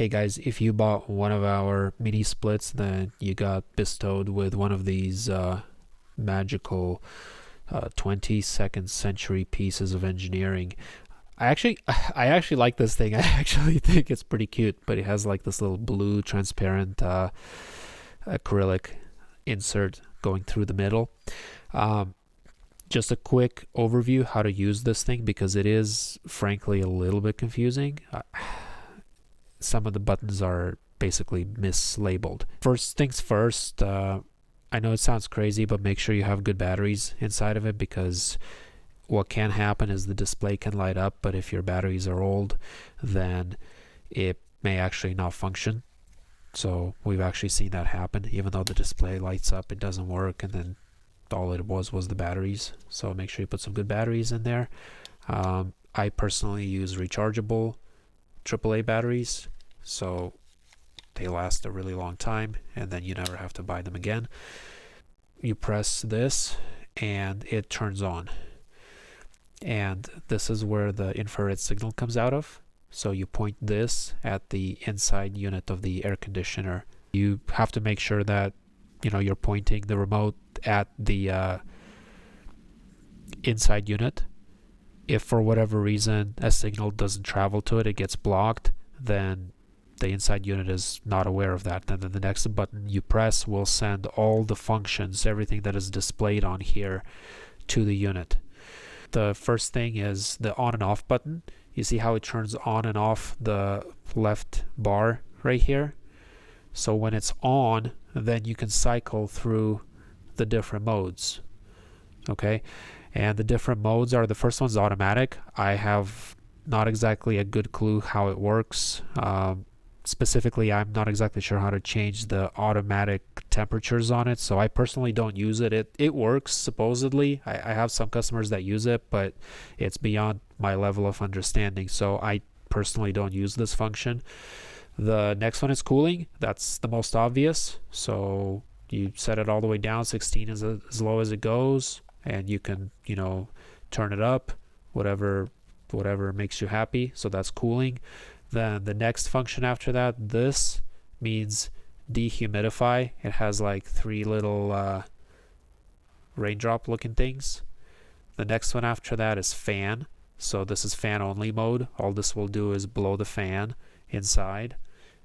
Hey guys, if you bought one of our mini splits, then you got bestowed with one of these magical 22nd century pieces of engineering. I actually like this thing. I actually think it's pretty cute, but it has like this little blue transparent acrylic insert going through the middle. Um, just a quick overview how to use this thing because it is frankly a little bit confusing. Some of the buttons are basically mislabeled. First things first, I know it sounds crazy, but make sure you have good batteries inside of it, because what can happen is the display can light up, but if your batteries are old, then it may actually not function. So we've actually seen that happen. Even though the display lights up, it doesn't work, and then all it was the batteries. So make sure you put some good batteries in there. I personally use rechargeable AAA batteries, so they last a really long time, and then you never have to buy them again. You press this and it turns on, and this is where the infrared signal comes out of. So you point this at the inside unit of the air conditioner. You have to make sure that you're pointing the remote at the inside unit. If for whatever reason a signal doesn't travel to it, it gets blocked, then the inside unit is not aware of that. And then the next button you press will send all the functions, everything that is displayed on here, to the unit. The first thing is the on and off button. You see how it turns on and off the left bar right here? So when it's on, then you can cycle through the different modes. Okay? And the different modes are, the first one's automatic. I have not exactly a good clue how it works. Specifically, I'm not exactly sure how to change the automatic temperatures on it, so I personally don't use it. It works, supposedly. I have some customers that use it, but it's beyond my level of understanding, so I personally don't use this function. The next one is cooling. That's the most obvious. So you set it all the way down. 16 is as low as it goes, and you can turn it up, whatever makes you happy. So that's cooling. Then the next function after that, this means dehumidify. It has like three little raindrop looking things. The next one after that is fan. So this is fan only mode. All this will do is blow the fan inside.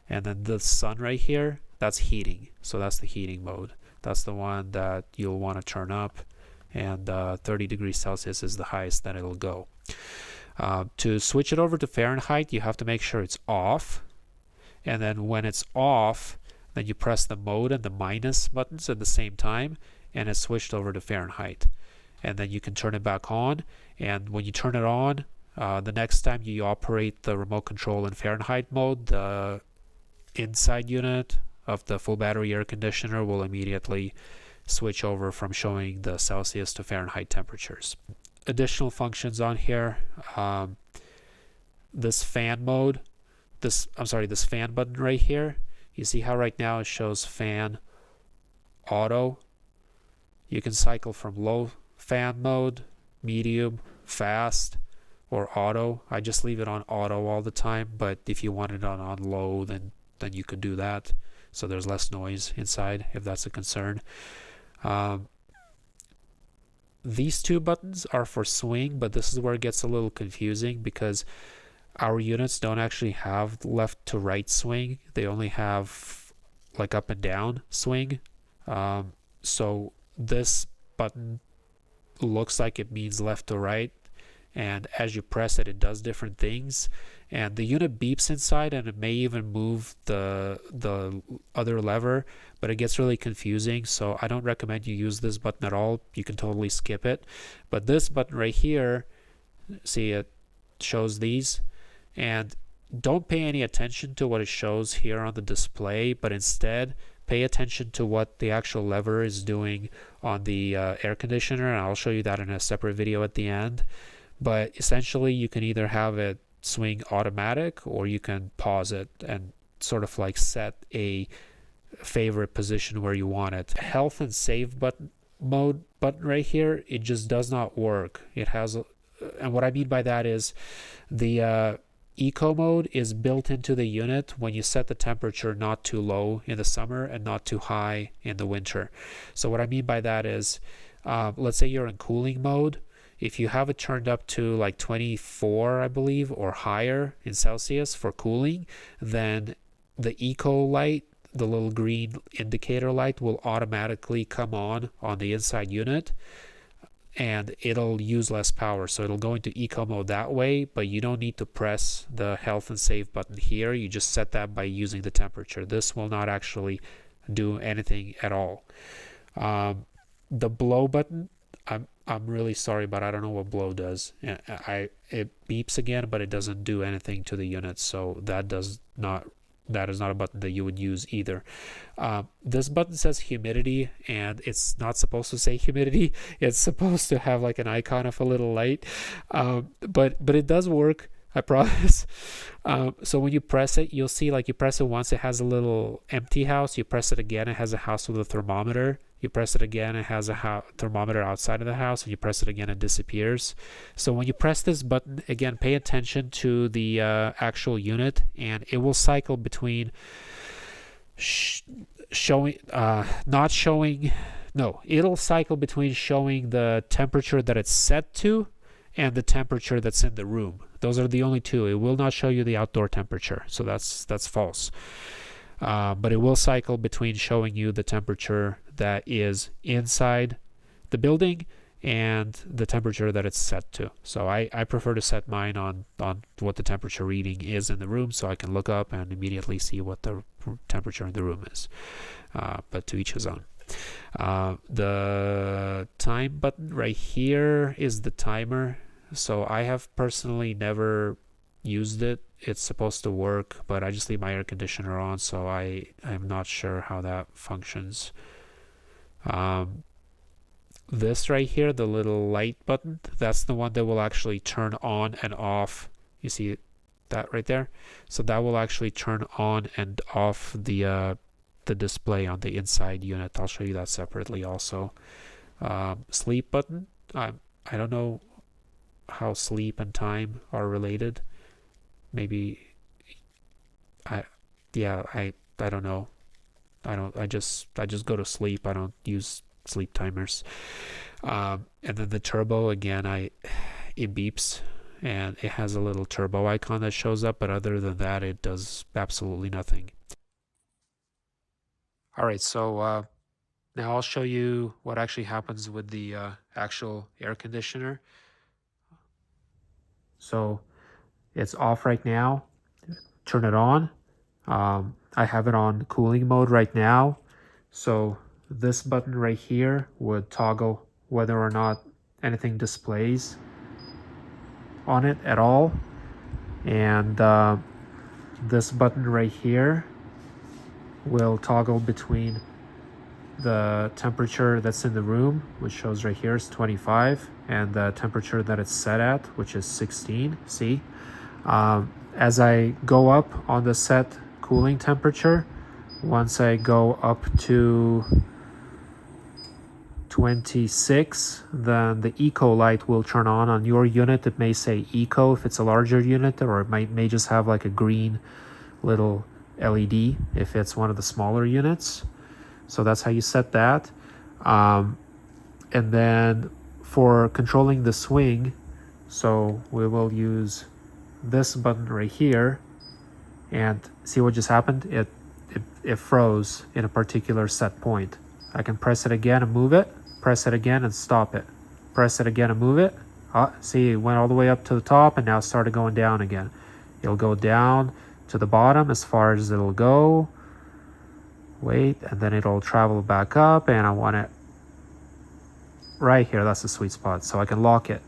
And then the sun right here, that's heating. So that's the heating mode. That's the one that you'll want to turn up, and 30 degrees Celsius is the highest that it'll go. To switch it over to Fahrenheit, you have to make sure it's off, and then when it's off, then you press the mode and the minus buttons at the same time, and it's switched over to Fahrenheit. And then you can turn it back on, and when you turn it on, the next time you operate the remote control in Fahrenheit mode, the inside unit of the full battery air conditioner will immediately switch over from showing the Celsius to Fahrenheit temperatures. Additional functions on here, this fan mode, this fan button right here. You see how right now it shows fan auto. You can cycle from low fan mode, medium, fast, or auto. I just leave it on auto all the time, but if you want it on low, then you could do that, so there's less noise inside if that's a concern. These two buttons are for swing, but this is where it gets a little confusing because our units don't actually have left to right swing. They only have like up and down swing. So this button looks like it means left to right, and as you press it, it does different things, and the unit beeps inside, and it may even move the other lever, but it gets really confusing. So I don't recommend you use this button at all. You can totally skip it. But this button right here, see, it shows these, and don't pay any attention to what it shows here on the display, but instead pay attention to what the actual lever is doing on the air conditioner, and I'll show you that in a separate video at the end. But essentially, you can either have it swing automatic, or you can pause it and sort of like set a favorite position where you want it. Health and save button right here, it just does not work. It has and what I mean by that is the eco mode is built into the unit when you set the temperature not too low in the summer and not too high in the winter. So what I mean by that is, let's say you're in cooling mode. If you have it turned up to like 24, I believe, or higher in Celsius for cooling, then the eco light, the little green indicator light, will automatically come on the inside unit, and it'll use less power. So it'll go into eco mode that way, but you don't need to press the health and save button here. You just set that by using the temperature. This will not actually do anything at all. The blow button, I'm really sorry, but I don't know what blow does. It beeps again, but it doesn't do anything to the unit. So that is not a button that you would use either. This button says humidity, and it's not supposed to say humidity. It's supposed to have like an icon of a little light, but it does work, I promise. So when you press it, you'll see, like, you press it once, it has a little empty house. You press it again, it has a house with a thermometer. You press it again, it has a thermometer outside of the house, and you press it again, it disappears. So when you press this button, again, pay attention to the actual unit, and it will cycle between it'll cycle between showing the temperature that it's set to and the temperature that's in the room. Those are the only two. It will not show you the outdoor temperature, so that's false. But it will cycle between showing you the temperature that is inside the building and the temperature that it's set to. So I prefer to set mine on what the temperature reading is in the room, so I can look up and immediately see what the temperature in the room is. But to each his own. The time button right here is the timer. So I have personally never used it. It's supposed to work, but I just leave my air conditioner on, so I'm not sure how that functions. This right here, the little light button, that's the one that will actually turn on and off. You see that right there? So that will actually turn on and off the display on the inside unit. I'll show you that separately also. Sleep button, I don't know how sleep and time are related. Maybe I don't know. I just go to sleep. I don't use sleep timers. And then the turbo, again, it beeps and it has a little turbo icon that shows up, but other than that, it does absolutely nothing. All right, so now I'll show you what actually happens with the actual air conditioner. So it's off right now. Turn it on. I have it on cooling mode right now. So this button right here would toggle whether or not anything displays on it at all. And this button right here will toggle between the temperature that's in the room, which shows right here is 25, and the temperature that it's set at, which is 16. See? As I go up on the set cooling temperature, once I go up to 26, then the eco light will turn on your unit. It may say eco if it's a larger unit, or it may just have like a green little LED if it's one of the smaller units. So that's how you set that. And then for controlling the swing, so we will use this button right here, and see what just happened. It froze in a particular set point. I can press it again and move it, press it again and stop it, press it again and move it. See, it went all the way up to the top and now started going down again. It'll go down to the bottom as far as it'll go. Wait, and then it'll travel back up, and I want it right here. That's the sweet spot. So I can lock it.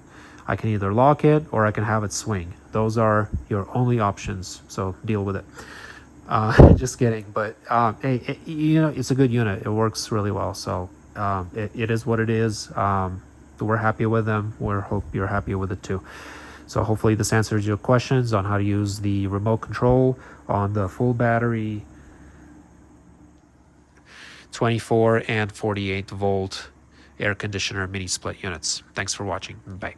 I can either lock it or I can have it swing. Those are your only options, so deal with it. Just kidding, but it's a good unit. It works really well, so it is what it is. We're happy with them. We hope you're happy with it too. So hopefully this answers your questions on how to use the remote control on the full battery 24 and 48 volt air conditioner mini split units. Thanks for watching. Bye.